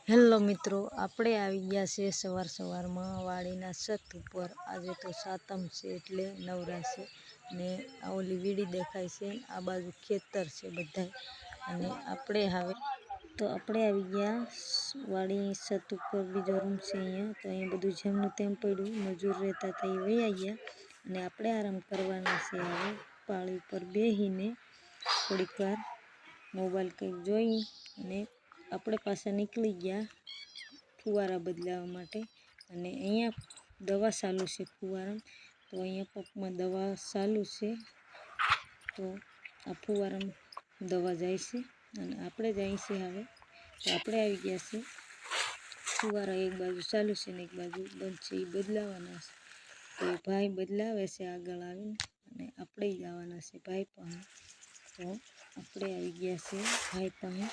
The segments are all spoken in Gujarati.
હેલો મિત્રો, આપણે આવી ગયા છે સવારમાં વાડીના છત ઉપર। આજે તો સાતમ છે એટલે નવરા છે ને આ ઓલી વીડી દેખાય છે, આ બાજુ ખેતર છે બધાય। અને આપણે આવી ગયા વાડી છત ઉપર, બીજો રૂમ છે અહીંયા। તો અહીંયા બધું જેમનું તેમ પડ્યું, મજૂર રહેતા હતા એ વયા ગયા અને આપણે આરામ કરવાના છે। હવે પાળી ઉપર બેસીને થોડીક વાર મોબાઈલ કંઈક જોઈ અને આપણે પાછા નીકળી ગયા ફુવારા બદલાવા માટે। અને અહીંયા દવા ચાલુ છે ફુવારામાં, તો અહીંયા પંપમાં દવા ચાલુ છે। તો આ ફુવારામાં દવા જાય છે અને આપણે જાય છે હવે। તો આપણે આવી ગયા છે ફુવારા, એક બાજુ ચાલુ છે ને એક બાજુ બંધ છે, એ બદલાવાના છે। તો એ ભાઈ બદલાવે છે આગળ આવીને, અને આપણે જવાના છે ભાઈ પાસે। તો આપણે આવી ગયા છે ભાઈ પાસે।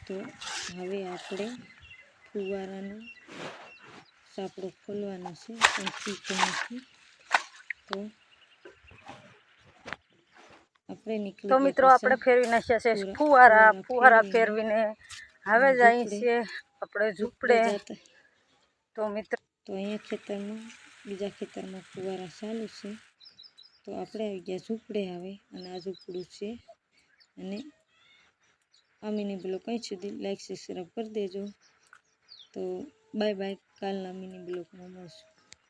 તો હવે આપણે ફુવારાનો સાપડો ખોલવાનો છે નથી। તો આપણે નીકળી તો મિત્રો આપણે ફેરવી નાખ્યા છે ફુવારા ફેરવીને હવે જાય છે આપણે ઝૂંપડે। તો મિત્રો તો અહીંયા ખેતરમાં, બીજા ખેતરમાં ફુવારા ચાલુ છે। તો આપણે આવી ગયા ઝૂંપડે હવે, અને આ ઝૂંપડું છે। અને આ મિની બ્લોગ અહીં સુધી લાઈક સબસ્ક્રાઈબ કરી દેજો। તો બાય બાય, કાલના મિની બ્લોગમાં મળશું।